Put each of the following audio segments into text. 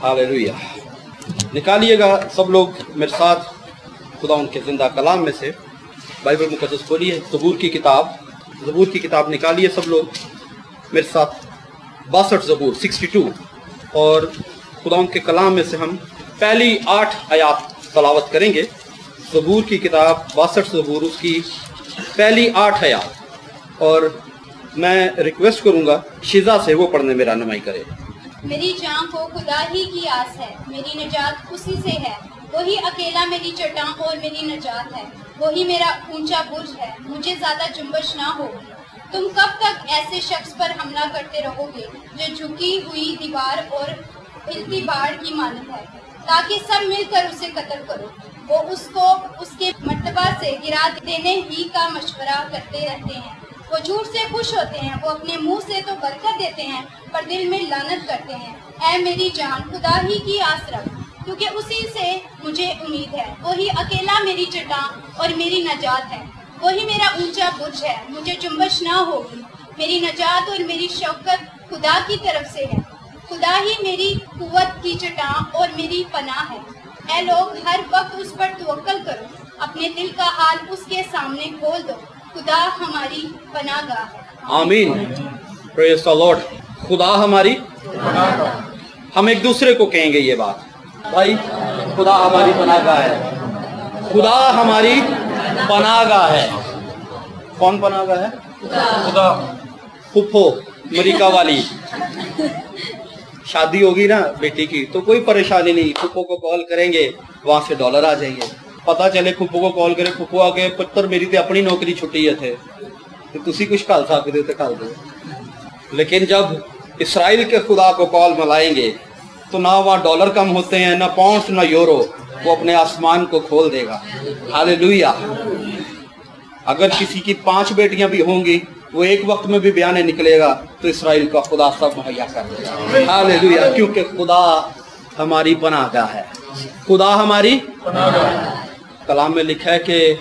Hallelujah. निकालिएगा सब लोग मेरे साथ खुदा उनके जिंदा कलाम में से बाइबल मुकद्दस खोलिए, ज़बूर की किताब निकालिए सब लोग मेरे साथ। 62 ज़बूर 62, और खुदा उनके कलाम में से हम पहली 8 आयात तलावत करेंगे। ज़बूर की किताब 62 ज़बूर, उसकी पहली 8 आयात, और मैं रिक्वेस्ट करूंगा शिजा से वो पढ़ने में रहनुमाई करे। मेरी जान को खुदा ही की आस है, मेरी नजात उसी से है। वही अकेला मेरी चट्टान और मेरी नजात है, वही मेरा ऊंचा बुर्ज है, मुझे ज्यादा जुम्बश ना होगी। तुम कब तक ऐसे शख्स पर हमला करते रहोगे जो झुकी हुई दीवार और हिलती बाढ़ की मानद है, ताकि सब मिलकर उसे कत्ल करो। वो उसको उसके मर्तबा से गिरा देने ही का मशवरा करते रहते हैं। वो झूठ से खुश होते हैं, वो अपने मुंह से तो बरकत देते हैं पर दिल में लानत करते हैं। ऐ मेरी जान, खुदा ही की आस रख, क्योंकि उसी से मुझे उम्मीद है। वही अकेला मेरी चट्टान और मेरी नजात है, वही मेरा ऊंचा बुर्ज है, मुझे जुम्बश ना होगी। मेरी नजात और मेरी शौकत खुदा की तरफ से है, खुदा ही मेरी कुव्वत की चट्टान और मेरी पनाह है। ऐ लोग, हर वक्त उस पर तवक्कल करो, अपने दिल का हाल उसके सामने खोल दो। खुदा हमारी पनाहगाह है। आमीन, प्रेज द लॉर्ड। खुदा हमारी, हम एक दूसरे को कहेंगे ये बात, भाई खुदा हमारी पनाहगाह है, खुदा हमारी पनाहगाह है। कौन पनाहगाह है? खुदा। फुफो अमेरिका वाली शादी होगी ना बेटी की, तो कोई परेशानी नहीं, फुफो को कॉल करेंगे, वहां से डॉलर आ जाएंगे। पता चले फुफो को कॉल करे, फुफो आके पुत्र मेरी तो अपनी नौकरी छुट्टी है थे, तो तुसी कुछ कल सकते हो तो कल दो। लेकिन जब इसराइल के खुदा को कॉल मिलाएंगे तो ना वहाँ डॉलर कम होते हैं, ना पाउंड ना यूरो, वो अपने आसमान को खोल देगा। हालेलुया। अगर किसी की 5 बेटियां भी होंगी, वो एक वक्त में भी बयाने निकलेगा तो इसराइल का खुदा सब मुहैया कर देगा। हालेलुया, क्योंकि खुदा हमारी पनाहगाह है, खुदा हमारी पनाहगाह। कलाम में लिखा है कि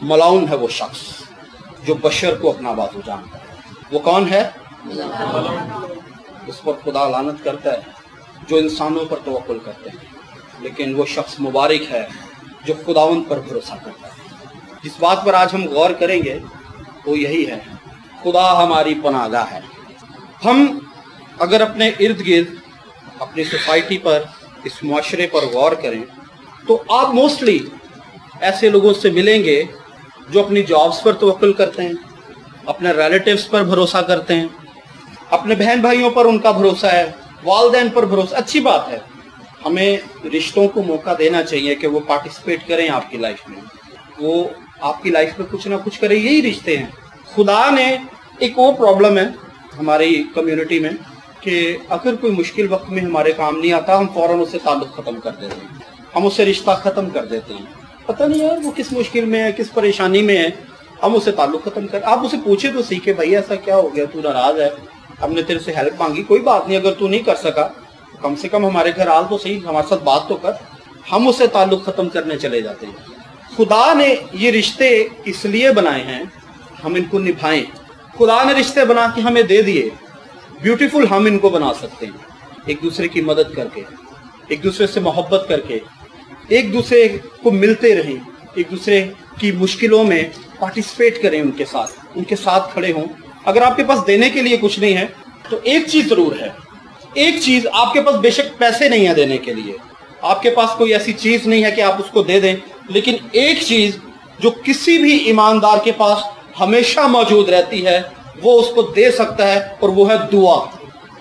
मलाउन है वो शख्स जो बशर को अपना बाजू जानता है। वो कौन है? उस पर खुदा लानत करता है जो इंसानों पर तवक्कुल करते हैं, लेकिन वो शख्स मुबारक है जो खुदावंद पर भरोसा करता है। जिस बात पर आज हम गौर करेंगे वो यही है, खुदा हमारी पनाहगाह है। हम अगर अपने इर्द गिर्द, अपनी सोसाइटी पर, इस मुआशरे पर गौर करें तो आप मोस्टली ऐसे लोगों से मिलेंगे जो अपनी जॉब्स पर तवक्कुल करते हैं, अपने रिलेटिव्स पर भरोसा करते हैं, अपने बहन भाइयों पर उनका भरोसा है, वालिदैन पर भरोसा। अच्छी बात है, हमें रिश्तों को मौका देना चाहिए कि वो पार्टिसिपेट करें आपकी लाइफ में, वो आपकी लाइफ में कुछ ना कुछ करें, यही रिश्ते हैं। खुदा ने एक वो प्रॉब्लम है हमारी कम्युनिटी में कि अगर कोई मुश्किल वक्त में हमारे काम नहीं आता, हम फौरन उससे ताल्लुक ख़त्म कर देते हैं, हम उससे रिश्ता ख़त्म कर देते हैं। पता नहीं यार वो किस मुश्किल में है, किस परेशानी में है, हम उससे ताल्लुक ख़त्म कर। आप उसे पूछे तो सीखे, भाई ऐसा क्या हो गया, तू नाराज़ है, हमने तेरे से हेल्प मांगी, कोई बात नहीं, अगर तू नहीं कर सका तो कम से कम हमारे घर आ तो सही, हमारे साथ बात तो कर। हम उससे ताल्लुक ख़त्म करने चले जाते हैं। खुदा ने ये रिश्ते इसलिए बनाए हैं हम इनको निभाएं। खुदा ने रिश्ते बना के हमें दे दिए, ब्यूटीफुल हम इनको बना सकते हैं, एक दूसरे की मदद करके, एक दूसरे से मोहब्बत करके, एक दूसरे को मिलते रहें, एक दूसरे की मुश्किलों में पार्टिसिपेट करें, उनके साथ खड़े हों। अगर आपके पास देने के लिए कुछ नहीं है तो एक चीज जरूर है, एक चीज आपके पास, बेशक पैसे नहीं है देने के लिए, आपके पास कोई ऐसी चीज नहीं है कि आप उसको दे दें, लेकिन एक चीज जो किसी भी ईमानदार के पास हमेशा मौजूद रहती है वो उसको दे सकता है, और वो है दुआ।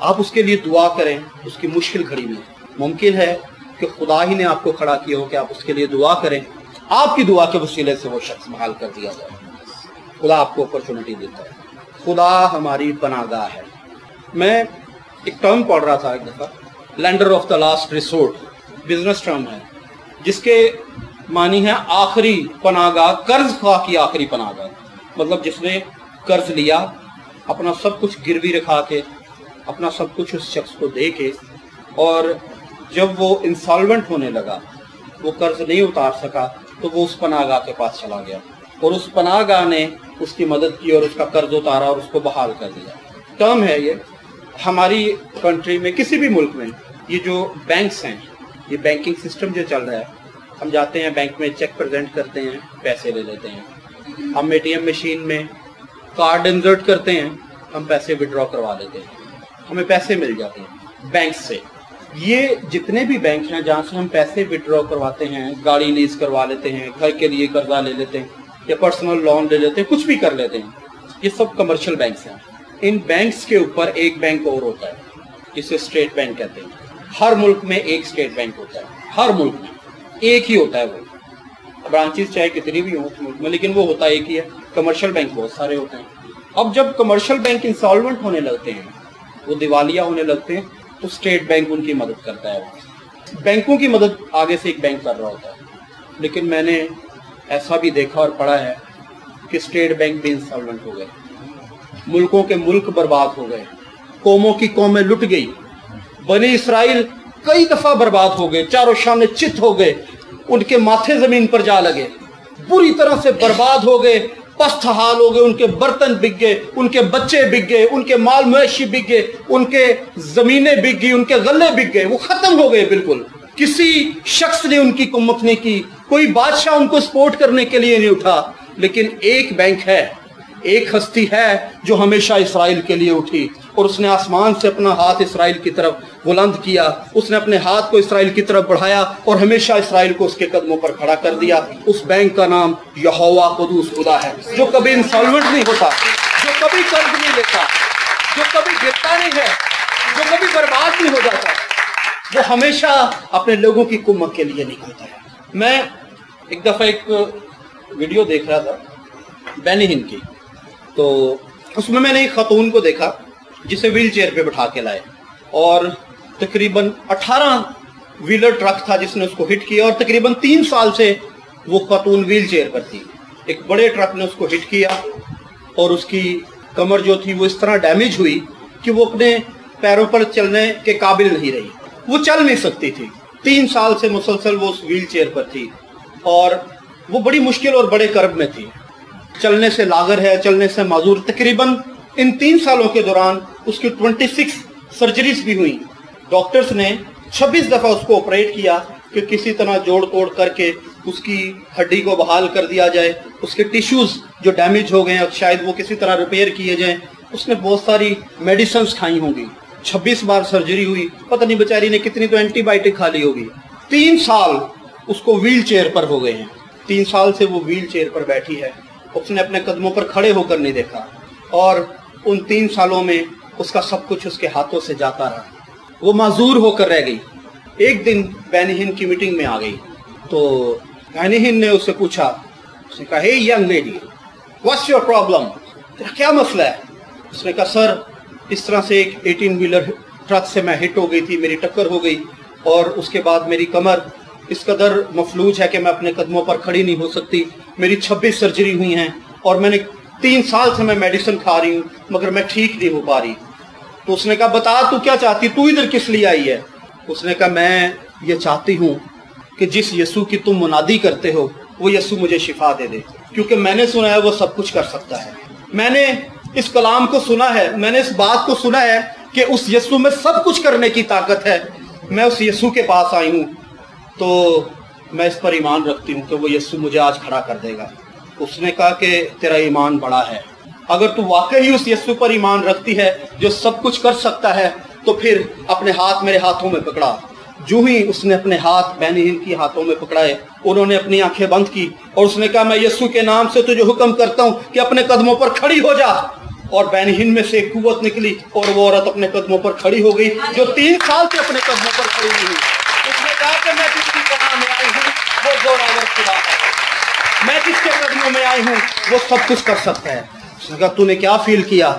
आप उसके लिए दुआ करें उसकी मुश्किल घड़ी में। मुमकिन है कि खुदा ही ने आपको खड़ा किया हो कि आप उसके लिए दुआ करें, आपकी दुआ के वसीले से वो शख्स बहाल कर दिया जाए। खुदा आपको अपॉर्चुनिटी देता है। खुदा हमारी पनाहगाह है। मैं एक टर्म पढ़ रहा था एक दफ़ा, lender of the last resort, business term है जिसके मानी है आखिरी पनाहगाह, कर्ज ख्वाह की आखिरी पनाहगाह। मतलब जिसने कर्ज लिया, अपना सब कुछ गिरवी रखा के, अपना सब कुछ उस शख्स को दे के, और जब वो इंसॉल्वेंट होने लगा, वो कर्ज नहीं उतार सका, तो वो उस पनाहगाह के पास चला गया और उस पनाहगाह ने उसकी मदद की और उसका कर्ज उतारा और उसको बहाल कर दिया। टर्म है ये। हमारी कंट्री में, किसी भी मुल्क में یہ جو بینکس ہیں، یہ بینکنگ سسٹم جو چل رہا ہے، ہم جاتے ہیں بینک میں، چیک پریزنٹ کرتے ہیں، پیسے لے لیتے ہیں. ہم اے ٹی ایم مشین میں کارڈ انسرٹ کرتے ہیں، ہم پیسے وڈرا کروا لیتے ہیں، ہمیں پیسے مل جاتے ہیں بینک سے. یہ جتنے بھی بینک ہیں جہاں سے ہم پیسے وڈرا کرواتے ہیں، گاڑی لیز کروا لیتے ہیں، گھر کے لیے قرضہ لے لیتے ہیں یا پرسنل لون لے لیتے ہیں، کچھ بھی کر لیتے ہیں، یہ سب کمرشل بینکس ہیں. ان بینکس کے اوپر ایک بینک اور ہوتا ہے جسے اسٹیٹ بینک کہتے ہیں. ہر ملک میں ایک اسٹیٹ بینک ہوتا ہے، ہر ملک میں ایک ہی ہوتا ہے. وہ برانچز چاہے کتنی بھی ہوں اس ملک میں، لیکن وہ ہوتا ایک ہی ہے. کمرشل بینک بہت سارے ہوتے ہیں. اب جب کمرشل بینک انسالوینٹ ہونے لگتے ہیں، وہ دیوالیہ ہونے لگتے ہیں، تو اسٹیٹ بینک ان کی مدد کرتا ہے. بینکوں کی مدد آگے سے ایک بینک کر رہا ہوتا ہے. لیکن میں نے ایسا بھی دیکھا اور پڑھا ہے کہ اسٹیٹ بینک بھی انسالوینٹ ہو گئے، ملکوں کے ملک برباد ہو گئے، قوموں کی قومیں لٹ گئی. بنی اسرائیل کئی دفعہ برباد ہو گئے، چاروں شانے چت ہو گئے، ان کے ماتھے زمین پر جا لگے، بری طرح سے برباد ہو گئے، پست حال ہو گئے. ان کے برتن بک گئے، ان کے بچے بک گئے، ان کے مال مویشی بک گئے، ان کے زمینیں بک گئی، ان کے غلے بک گئے، وہ ختم ہو گئے بالکل. کسی شخص نے ان کی قوت نہیں کی، کوئی بادشاہ ان کو سپورٹ کرنے کے لیے نہیں اٹھا. لیکن ایک بینک ہے، ایک ہستی ہے جو ہمیشہ اسرائیل کے لیے اٹھی، اور اس نے آسمان سے اپنا ہاتھ اسرائیل کی طرف بلند کیا. اس نے اپنے ہاتھ کو اسرائیل کی طرف بڑھایا اور ہمیشہ اسرائیل کو اس کے قدموں پر کھڑا کر دیا. اس بینک کا نام یہوہ قدوس خدا ہے، جو کبھی انسالوینٹ نہیں ہوتا، جو کبھی قرض نہیں لیتا، جو کبھی گرتا نہیں ہے، جو کبھی برباد نہیں ہو جاتا. وہ ہمیشہ اپنے لوگوں کی کمک کے لیے نکلتا ہے. میں ایک دفعہ ایک ویڈیو دیکھ رہا تھا بینی ہن کی، تو اس میں نے ایک خاتون کو دیکھا جسے ویل چیئر پہ بٹھا کے لائے، اور تقریباً 18 ویلر ٹرک تھا جس نے اس کو ہٹ کیا، اور تقریباً 3 سال سے وہ خاتون ویل چیئر پر تھی. ایک بڑے ٹرک نے اس کو ہٹ کیا اور اس کی کمر جو تھی وہ اس طرح ڈیمیج ہوئی کہ وہ اپنے پیروں پر چلنے کے قابل نہیں رہی، وہ چل نہیں سکتی تھی. 3 سال سے مسلسل وہ اس ویل چیئر پر تھی، اور وہ بڑی مشکل اور بڑے کرب میں تھی. چلنے سے لاغر ہے، چلنے سے معذور. تقریباً ان 3 سالوں کے دوران اس کی 26 سرجریز بھی ہوئی. ڈاکٹرز نے 26 دفعہ اس کو آپریٹ کیا کہ کسی طرح جوڑ توڑ کر کے اس کی ہڈی کو بحال کر دیا جائے، اس کے ٹیشوز جو ڈیمیج ہو گئے ہیں شاید وہ کسی طرح ریپیئر کیے جائیں. اس نے بہت ساری میڈیسنز کھائی ہوں گی، 26 بار سرجری ہوئی، پتہ نہیں بیچاری نے کتنی تو اینٹی بائیوٹک کھا لی ہوگی. 3 سال اس کو ویل چیئر پر ہو گئے ہیں. 3 سال سے وہ ویل چیئر پر بیٹھی ہے. اس نے اپنے قدموں پر کھڑے ہو کر نہیں دیکھا، اور ان 3 سالوں میں اس کا سب کچھ اس کے ہاتھوں سے جاتا رہا. وہ معذور ہو کر رہ گئی. ایک دن بینی ہن کی میٹنگ میں آ گئی، تو بینی ہن نے اس سے پوچھا، اس نے کہا hey young lady, what's your problem؟ تیرا کیا مسئلہ ہے؟ اس نے کہا سر اس طرح سے ایک 18 ویلر ٹرک سے میں ہٹ ہو گئی تھی، میری ٹکر ہو گئی، اور اس کے بعد میری کمر اس قدر مفلوج ہے کہ میں اپنے قدموں پر کھڑی نہیں ہو سکتی. میری 26 سرجری ہوئی ہیں، اور میں نے 3 سال سے میں میڈیسن کھا رہی ہوں، مگر میں ٹھیک نہیں ہو پا رہی. تو اس نے کہا بتا تو کیا چاہتی، تو ادھر کس لیے آئی ہے؟ اس نے کہا میں یہ چاہتی ہوں کہ جس یسوع کی تم منادی کرتے ہو وہ یسوع مجھے شفا دے دے، کیونکہ میں نے سنا ہے وہ سب کچھ کر سکتا ہے. میں نے اس کلام کو سنا ہے، میں نے اس بات کو سنا ہے کہ اس یسوع میں سب کچھ کرنے کی طاقت ہے. میں اس یسوع کے پاس آئی ہوں، تو میں اس پر ایمان رکھتی ہوں کہ وہ یسوع مجھے آج کھڑا کر دے گا. اس نے کہا کہ تیرا ایمان بڑا ہے، اگر تو واقعی اس یسوع پر ایمان رکھتی ہے جو سب کچھ کر سکتا ہے، تو پھر اپنے ہاتھ میرے ہاتھوں میں پکڑا. جو ہی اس نے اپنے ہاتھ بینی ہن کی ہاتھوں میں پکڑائے، انہوں نے اپنی آنکھیں بند کی، اور اس نے کہا میں یسوع کے نام سے تجھے حکم کرتا ہوں کہ اپنے قدموں پر کھڑی ہو جا. اور بینی ہن میں سے ایک قوت نکلی، اور وہ عورت اپنے قدموں پر کھڑی ہو گئی جو 3 سال سے اپنے قدموں پر کھڑی ہوئی. اس نے کہا کہ میں جس کی پناہ میں آئی ہوں وہ زوراور خدا ہے، میں جس کے قدموں میں آئی ہوں وہ سب کچھ کر سکتا ہے. اس نے کہا تو نے کیا فیل کیا؟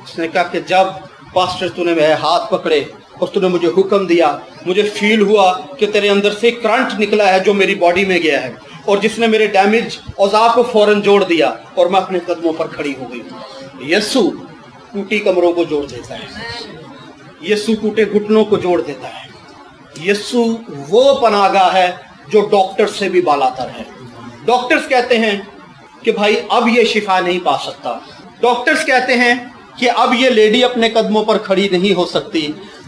اس نے کہا کہ جب پاسٹر تو نے میرے ہاتھ پکڑے اور تو نے مجھے حکم دیا، مجھے فیل ہوا کہ تیرے اندر سے کرنٹ نکلا ہے جو میری باڈی میں گیا ہے، اور جس نے میرے ڈیمیج اعضاء کو فوراً جوڑ دیا، اور میں اپنے قدموں پر کھڑی ہو گئی. یسوع ٹوٹی کمروں کو جوڑ دیتا ہے، یسوع ٹوٹے گھٹنوں کو جوڑ دیتا ہے. یسوع وہ پناہ گاہ ہے جو ڈاکٹر سے بھی بالاتر ہے. ڈاکٹرز کہتے ہیں کہ بھائی اب یہ شفا نہیں پا سکتا. ڈاکٹرز کہتے ہیں کہ اب یہ لیڈی اپنے قدموں پر کھڑی نہیں ہو سکتی.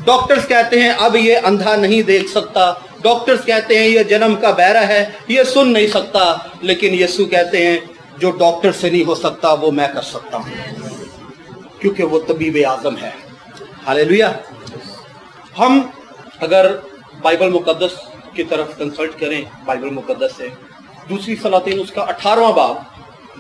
डॉक्टर्स कहते हैं अब ये अंधा नहीं देख सकता, डॉक्टर्स कहते हैं ये जन्म का बहरा है, ये सुन नहीं सकता, लेकिन यीशु कहते हैं जो डॉक्टर से नहीं हो सकता वो मैं कर सकता हूं, क्योंकि वो तबीब आजम है। हालेलुया। हम अगर बाइबल मुकद्दस की तरफ कंसल्ट करें, बाइबल मुकद्दस से दूसरी सलातीन उसका 18वां बाब,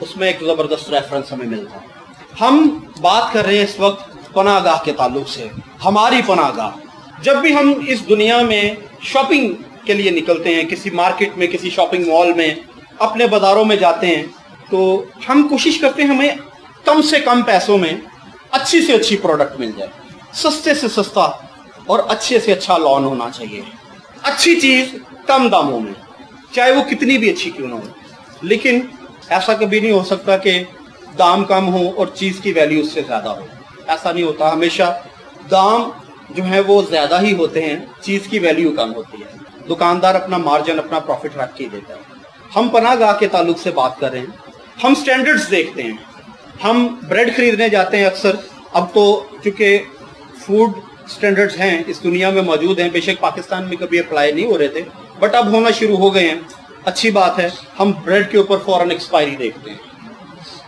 उसमें एक जबरदस्त रेफरेंस हमें मिलता है। हम बात कर रहे हैं इस वक्त पनाहगाह के ताल्लुक से, हमारी पनाहगाह। जब भी हम इस दुनिया में शॉपिंग के लिए निकलते हैं, किसी मार्केट में, किसी शॉपिंग मॉल में, अपने बाजारों में जाते हैं, तो हम कोशिश करते हैं हमें कम से कम पैसों में अच्छी से अच्छी प्रोडक्ट मिल जाए, सस्ते से सस्ता और अच्छे से अच्छा लॉन होना चाहिए, अच्छी चीज कम दामों में, चाहे वो कितनी भी अच्छी क्यों ना हो। लेकिन ऐसा कभी नहीं हो सकता कि दाम कम हो और चीज की वैल्यू उससे ज्यादा हो। ऐसा नहीं होता, हमेशा दाम जो है वो ज्यादा ही होते हैं, चीज की वैल्यू कम होती है। दुकानदार अपना मार्जिन, अपना प्रॉफिट रख के देता है। हम पनाहगाह के ताल्लुक से बात कर रहे हैं, हम स्टैंडर्ड्स देखते हैं। हम ब्रेड खरीदने जाते हैं अक्सर, अब तो चूंकि फूड स्टैंडर्ड्स हैं इस दुनिया में मौजूद हैं, बेशक पाकिस्तान में कभी अप्लाई नहीं हो रहे थे बट अब होना शुरू हो गए हैं, अच्छी बात है। हम ब्रेड के ऊपर फौरन एक्सपायरी देखते हैं।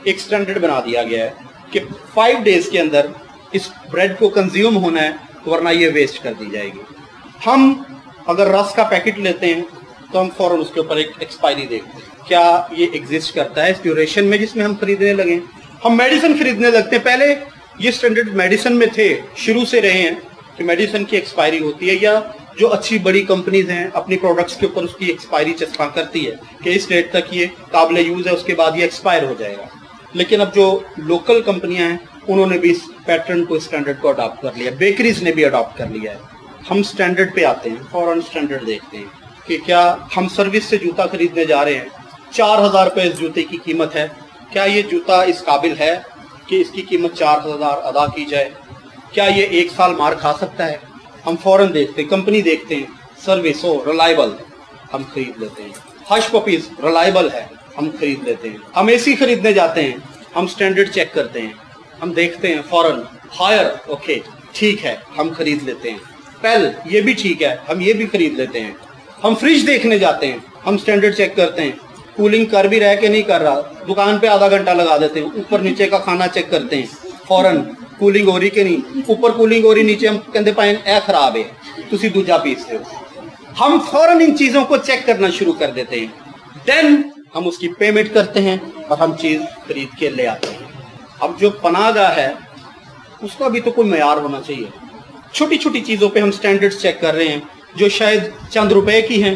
एक स्टैंडर्ड बना दिया गया है कि 5 डेज के अंदर इस ब्रेड को कंज्यूम होना है, वरना ये वेस्ट कर दी जाएगी। हम अगर रस का पैकेट लेते हैं तो हम फौरन उसके ऊपर एक एक्सपायरी देखते हैं, क्या ये एग्जिस्ट करता है इस ड्यूरेशन में जिसमें हम खरीदने लगे। हम मेडिसिन खरीदने लगते हैं, पहले ये स्टैंडर्ड मेडिसिन में थे, शुरू से रहे हैं कि मेडिसिन की एक्सपायरी होती है, या जो अच्छी बड़ी कंपनीज हैं अपनी प्रोडक्ट्स के ऊपर उसकी एक्सपायरी चस्पा करती है कि इस डेट तक ये काबिल यूज है, उसके बाद ये एक्सपायर हो जाएगा। लेकिन अब जो लोकल कंपनियां हैं उन्होंने भी इस पैटर्न को, स्टैंडर्ड को अडॉप्ट कर लिया, बेकरीज ने भी अडॉप्ट कर लिया है। हम स्टैंडर्ड पे आते हैं, फौरन स्टैंडर्ड देखते हैं कि क्या हम सर्विस से जूता खरीदने जा रहे हैं, 4000 रुपए इस जूते की कीमत है, क्या ये जूता इस काबिल है कि इसकी कीमत 4000 अदा की जाए, क्या ये 1 साल मार खा सकता है। हम फौरन देखते हैं, कंपनी देखते हैं, सर्विस हो रिलायबल, हम खरीद लेते हैं। हश पपीज रिलायबल है, हम खरीद लेते हैं। हम एसी खरीदने जाते हैं, हम स्टैंडर्ड चेक करते हैं, हम देखते हैं फौरन, हायर ओके ठीक है, हम खरीद लेते हैं। पेल ये भी ठीक है, हम ये भी खरीद लेते हैं। हम फ्रिज देखने जाते हैं, हम स्टैंडर्ड चेक करते हैं, कूलिंग कर भी रहा कि नहीं कर रहा, दुकान पे आधा घंटा लगा देते हैं, ऊपर नीचे का खाना चेक करते हैं, फौरन कूलिंग हो रही कि नहीं, ऊपर कूलिंग हो रही, नीचे हम कहते पाए ए खराब है, तुसी दूजा पीसते हो। हम फौरन इन चीजों को चेक करना शुरू कर देते हैं, देन हम उसकी पेमेंट करते हैं और हम चीज खरीद के ले आते हैं। अब जो पनाहगाह है उसका भी तो कोई मयार होना चाहिए। छोटी छोटी चीजों पे हम स्टैंडर्ड्स चेक कर रहे हैं जो शायद चंद रुपए की हैं,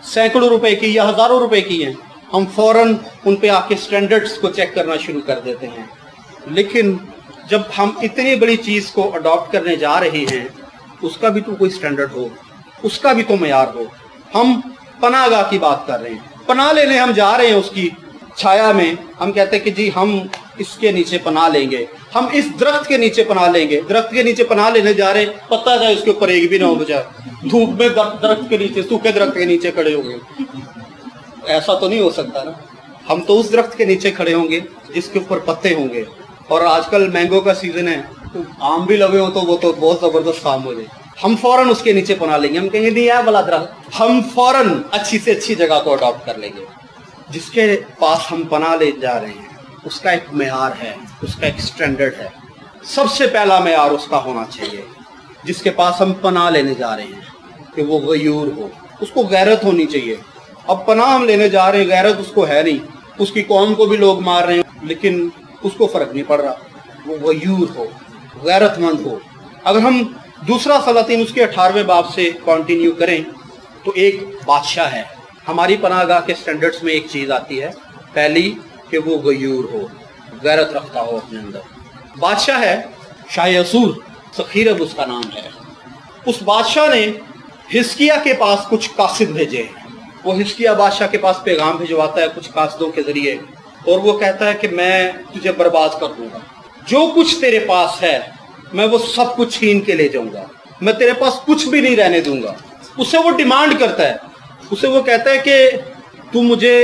सैकड़ों रुपए की या हजारों रुपए की हैं, हम फौरन उन पे आके स्टैंडर्ड्स को चेक करना शुरू कर देते हैं। लेकिन जब हम इतनी बड़ी चीज को अडॉप्ट करने जा रहे हैं, उसका भी तो कोई स्टैंडर्ड हो, उसका भी तो मयार हो। हम पनाहगाह की बात कर रहे हैं, पनाह लेने हम जा रहे हैं उसकी छाया में, हम कहते हैं कि जी हम इसके नीचे पनाह लेंगे, हम इस दरख्त के नीचे पनाह लेंगे। दरख्त के नीचे पनाह लेने जा रहे हैं, पता जाए उसके ऊपर एक भी ना हो, बचा धूप में दरख्त के नीचे, सूखे दरख्त के नीचे खड़े होंगे, ऐसा तो नहीं हो सकता ना। हम तो उस दरख्त के नीचे खड़े होंगे जिसके ऊपर पत्ते होंगे, और आजकल मैंगो का सीजन है तो आम भी लगे हो तो वो तो बहुत जबरदस्त काम हो जाए। हम फौरन उसके नीचे पनाह लेंगे, हम कहेंगे नहीं यार वाला दरख्त, हम फौरन अच्छी से अच्छी जगह को अडॉप्ट कर लेंगे। जिसके पास हम पनाह ले जा रहे हैं उसका एक मेयार है, उसका एक स्टैंडर्ड है। सबसे पहला मेयार उसका होना चाहिए जिसके पास हम पनाह लेने जा रहे हैं कि वो गयूर हो, उसको गैरत होनी चाहिए। अब पनाह हम लेने जा रहे हैं, गैरत उसको है नहीं, उसकी कौम को भी लोग मार रहे हैं लेकिन उसको फर्क नहीं पड़ रहा, वो गयूर हो, गैरतमंद हो। अगर हम दूसरा सलातीन उसके 18वें बाब से कंटिन्यू करें तो एक बादशाह है। हमारी पनाहगाह के स्टैंडर्ड्स में एक चीज आती है, पहली कि वो गयूर हो, गैरत रखता हो अपने अंदर। बादशाह है शाह असूर, सखीरब उसका नाम है। उस बादशाह ने हिजकिय्याह के पास कुछ कासिद भेजे। वो हिजकिय्याह बादशाह के पास पैगाम भिजवाता है कुछ कासिदों के जरिए, और वो कहता है कि मैं तुझे बर्बाद कर दूंगा, जो कुछ तेरे पास है मैं वो सब कुछ छीन के ले जाऊंगा, मैं तेरे पास कुछ भी नहीं रहने दूंगा। उससे वो डिमांड करता है, उससे वो कहता है कि तू मुझे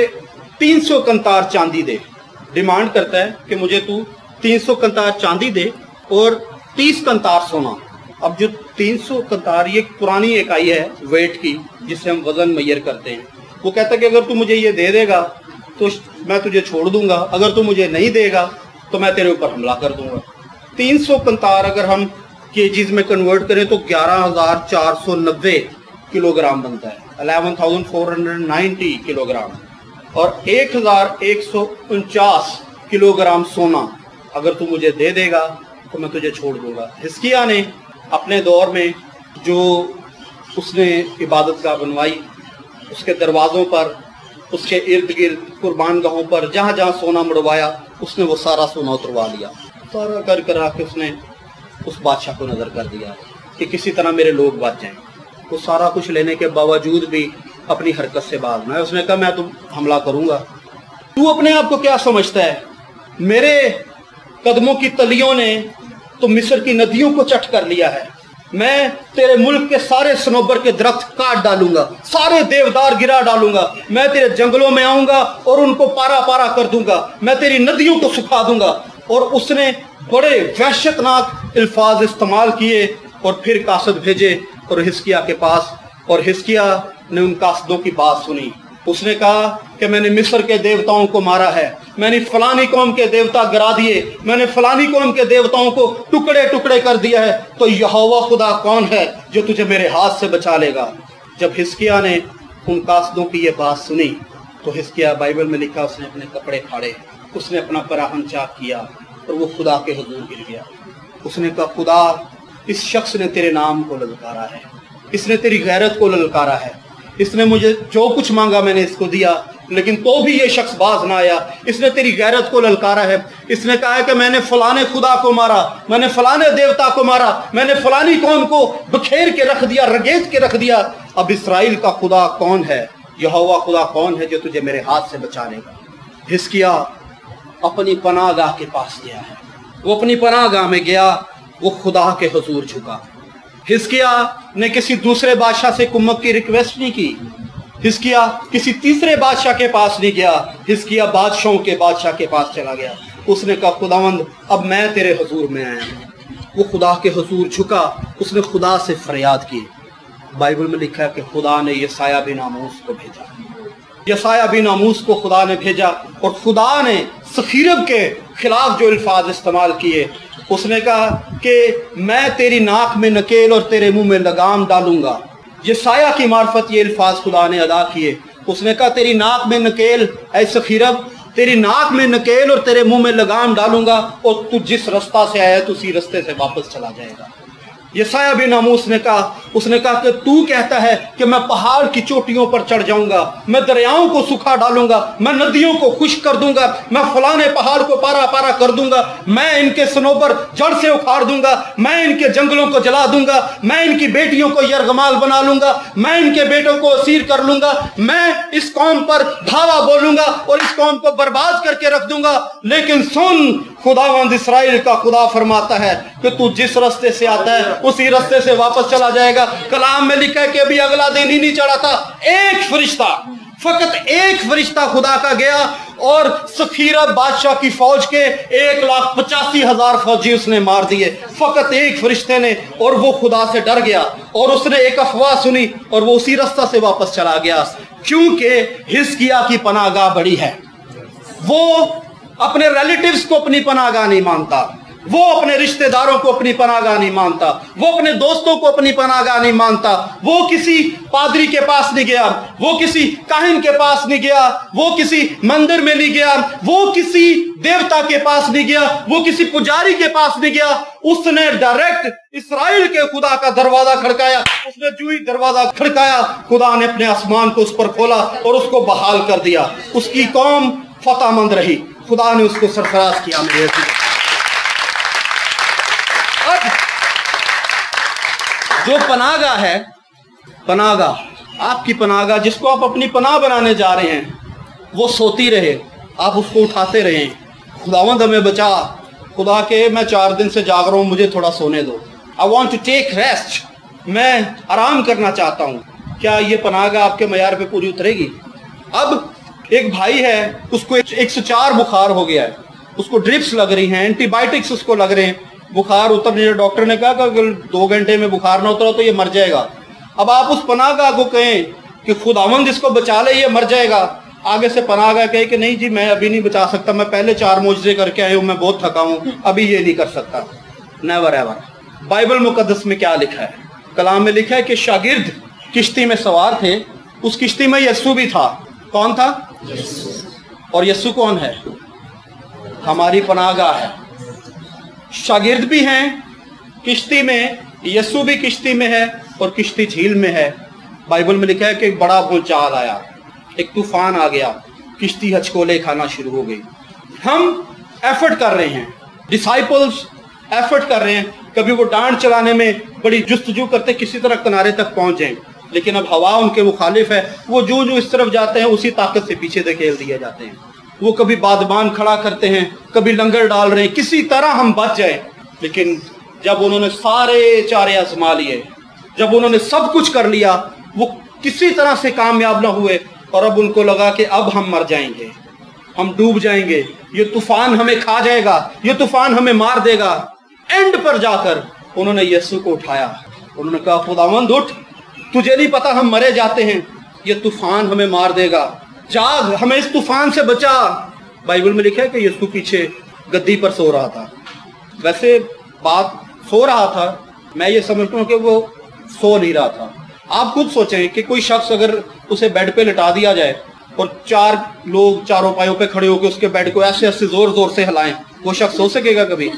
300 कंतार चांदी दे। डिमांड करता है कि मुझे तू 300 कंतार चांदी दे और 30 कंतार सोना। اب جو 300 قطار یہ ایک پرانی اکائی ہے ویٹ کی جس سے ہم وزن میئر کرتے ہیں. وہ کہتا ہے کہ اگر تو مجھے یہ دے دے گا تو میں تجھے چھوڑ دوں گا, اگر تو مجھے نہیں دے گا تو میں تیرے اوپر حملہ کر دوں گا. 300 قطار اگر ہم کیجیز میں کنورٹ کریں تو 11,490 کلو گرام بنتا ہے, 11,490 کلو گرام. اور 1,149 کلو گرام سونا اگر تو مجھے دے دے گا تو میں تجھے چھوڑ دوں گا. حزقیہ نے اپنے دور میں جو اس نے عبادت گاہ بنوائی, اس کے دروازوں پر, اس کے ارد گرد قربان گاہوں پر جہاں جہاں سونا مڑوایا اس نے وہ سارا سونا اتروا لیا. سارا کر کے اس نے اس بادشاہ کو نظر کر دیا کہ کسی طرح میرے لوگ بچ جائیں. وہ سارا کچھ لینے کے باوجود بھی اپنی حرکت سے باز نہ. اس نے کہا میں تو حملہ کروں گا. تو اپنے آپ کو کیا سمجھتا ہے؟ میرے قدموں کی تلیوں نے تو مصر کی ندیوں کو چٹ کر لیا ہے. میں تیرے ملک کے سارے صنوبر کے درخت کاٹ ڈالوں گا, سارے دیودار گرا ڈالوں گا. میں تیرے جنگلوں میں آؤں گا اور ان کو پارا پارا کر دوں گا. میں تیری ندیوں کو سکھا دوں گا. اور اس نے بڑے وحشتناک الفاظ استعمال کیے اور پھر قاصد بھیجے اور حزقیہ کے پاس, اور حزقیہ نے ان قاصدوں کی بات سنی. اس نے کہا کہ میں نے مصر کے دیوتاؤں کو مارا ہے, میں نے فلانی قوم کے دیوتا گرا دیے, میں نے فلانی قوم کے دیوتاؤں کو ٹکڑے ٹکڑے کر دیا ہے, تو یہوہ خدا کون ہے جو تجھے میرے ہاتھ سے بچا لے گا. جب حزقیہ نے ان قاصدوں کی یہ بات سنی تو حزقیہ, بائبل میں لکھا, اس نے اپنے کپڑے پھاڑے, اس نے اپنا پراہن چاک کیا اور وہ خدا کے حضور گر گیا. اس نے کہا خدا اس شخص نے تیرے نام کو للکارا ہے, اس نے تیری غیرت کو للکارا ہے, اس نے مجھے جو کچھ مانگا میں نے اس کو دیا, لیکن تو بھی یہ شخص باز نہ آیا. اس نے تیری غیرت کو للکارا ہے. اس نے کہا ہے کہ میں نے فلانے خدا کو مارا, میں نے فلانے دیوتا کو مارا, میں نے فلانی قوم کو بکھیر کے رکھ دیا, رگیز کے رکھ دیا. اب اسرائیل کا خدا کون ہے, یہوہ خدا کون ہے جو تجھے میرے ہاتھ سے بچا لے گا. حزقیہ اپنی پناہ گاہ کے پاس گیا ہے. وہ اپنی پناہ گاہ میں گیا, وہ خدا کے حضور جھکا. حزقیہ نے کسی دوسرے بادشاہ سے کمک کی ریکویسٹ نہیں کی. حزقیہ کسی تیسرے بادشاہ کے پاس نہیں گیا. حزقیہ بادشاہوں کے بادشاہ کے پاس چلا گیا. اس نے کہا خداوند اب میں تیرے حضور میں آیا ہوں. وہ خدا کے حضور جھکا, اس نے خدا سے فریاد کی. بائبل میں لکھا ہے کہ خدا نے یسایہ بن آموس کو بھیجا. یسایہ بن آموس کو خدا نے بھیجا اور خدا نے سخیرب کے خلاف جو الفاظ استعمال کیے, اس نے کہا کہ میں تیری ناک میں نکیل اور تیرے منہ میں لگام ڈالوں گا. یسایہ کی معرفت یہ الفاظ خدا نے ادا کیے. اس نے کہا تیری ناک میں نکیل اے سخیرب, تیری ناک میں نکیل اور تیرے منہ میں لگام ڈالوں گا, اور تو جس رستہ سے آیا تو اسی رستے سے واپس چلا جائے گا. یسایہ بن آموس نے کہا, اس نے کہا کہ تو کہتا ہے کہ میں پہاڑ کی چوٹیوں پر چڑھ جاؤں گا, میں دریاؤں کو سکھا ڈالوں گا, میں ندیوں کو خشک کر دوں گا, میں فلانے پہاڑ کو پارا پارا کر دوں گا, میں ان کے صنوبر جڑ سے اکھاڑ دوں گا, میں ان کے جنگلوں کو جلا دوں گا, میں ان کی بیٹیوں کو یرغمال بنا لوں گا, میں ان کے بیٹوں کو اسیر کر لوں گا, میں اس قوم پر دھاوا بولوں گا اور اس قوم کو برباد کر کے رکھ دوں گا. لیکن سن, خداوند اسرائیل کا خدا فرماتا ہے کہ تو جس رستے سے آتا ہے اسی رستے سے واپس چلا جائے گا. کلام میں لکھا ہے کہ ابھی اگلا دن ہی نہیں چڑھا تھا, ایک فرشتہ, فقط ایک فرشتہ خدا کا گیا اور سخیرب بادشاہ کی فوج کے 1,85,000 فوجی اس نے مار دیے, فقط ایک فرشتے نے. اور وہ خدا سے ڈر گیا اور اس نے ایک افواہ سنی اور وہ اسی رستہ سے واپس چلا گیا. کیونکہ حزقیہ کی پناہ گاہ بڑی ہے. وہ اپنے ریلیٹیوز کو اپنی پناہ گاہ نہیں مانتا, وہ اپنے رشتہ داروں کو اپنی پناہ گاہ نہیں مانتا, وہ اپنے دوستوں کو اپنی پناہ گاہ نہیں مانتا. وہ کسی پادری کے پاس نہیں گیا, وہ کسی کاہن کے پاس نہیں گیا, وہ کسی مندر میں نہیں گیا, وہ کسی دیوتا کے پاس نہیں گیا, وہ کسی پجاری کے پاس نہیں گیا. اس نے ڈائریکٹ اسرائیل کے خدا کا دروازہ کھڑکایا. اس نے جو ہی دروازہ کھڑکایا, خدا نے اپنے آسمان کو اس پر کھولا اور اس کو بحال کر دیا. اس کی قوم فتح مند رہی, خدا نے اس کو سرفراز کیا. میرے جو پناہ گاہ ہے, پناہ گاہ, آپ کی پناہ گاہ جس کو آپ اپنی پناہ بنانے جا رہے ہیں, وہ سوتی رہے, آپ اس کو اٹھاتے رہیں. خداوند ہمیں بچا, خدا کے میں 4 دن سے جاگ رہا ہوں, مجھے تھوڑا سونے دو. I want to take rest, میں آرام کرنا چاہتا ہوں. کیا یہ پناہ گاہ آپ کے معیار پہ پوری اترے گی؟ اب ایک بھائی ہے, اس کو 104 بخار ہو گیا ہے, اس کو ڈرپس لگ رہی ہیں, اینٹی بائیوٹکس اس کو لگ رہے ہیں, बुखार उतर नहीं, डॉक्टर ने कहा कि अगर 2 घंटे में बुखार ना उतरा तो ये मर जाएगा। अब आप उस पनाहगाह को कहें कि खुदावंद इसको बचा ले, ये मर जाएगा, आगे से पनाहगाह कहे कि नहीं जी मैं अभी नहीं बचा सकता, मैं पहले 4 मुआजिजे करके आया हूँ, मैं बहुत थका हूँ, अभी ये नहीं कर सकता। Never ever. बाइबल मुकद्दस में क्या लिखा है? कलाम में लिखा है कि शागिर्द किश्ती में सवार थे, उस किश्ती में यस्सु भी था। कौन था? और यस्सु कौन है? हमारी पनाहगाह है। शागिर्द भी हैं किश्ती में, यस्सु भी किश्ती में है और किश्ती झील में है। बाइबल में लिखा है कि एक बड़ा भूचाल आया, एक तूफान आ गया, किश्ती हचकोले खाना शुरू हो गई। हम एफर्ट कर रहे हैं, डिसाइपल्स एफर्ट कर रहे हैं, कभी वो डांड चलाने में बड़ी जुस्तजू करते किसी तरह किनारे तक पहुंच जाएं, लेकिन अब हवा उनके मुखालिफ है, वो जो इस तरफ जाते हैं उसी ताकत से पीछे धकेल दिए जाते हैं। वो कभी बादबान खड़ा करते हैं, कभी लंगर डाल रहे हैं, किसी तरह हम बच जाए। लेकिन जब उन्होंने सारे चारे आजमा लिए, जब उन्होंने सब कुछ कर लिया, वो किसी तरह से कामयाब ना हुए और अब उनको लगा कि अब हम मर जाएंगे, हम डूब जाएंगे, ये तूफान हमें खा जाएगा, ये तूफान हमें मार देगा। एंड पर जाकर उन्होंने यीशु को उठाया, उन्होंने कहा खुदावंद उठ, तुझे नहीं पता हम मरे जाते हैं, ये तूफान हमें मार देगा, जाग, हमें इस तूफान से बचा। बाइबल में लिखा है कि यीशु पीछे गद्दी पर सो रहा था। वैसे बात सो रहा था, मैं ये समझता हूँ कि वो सो नहीं रहा था। आप खुद सोचें कि कोई शख्स अगर उसे बेड पे लिटा दिया जाए और 4 लोग चारों पायों पे खड़े होकर उसके बेड को ऐसे ऐसे जोर जोर से हिलाएं, वो शख्स सो सकेगा कभी?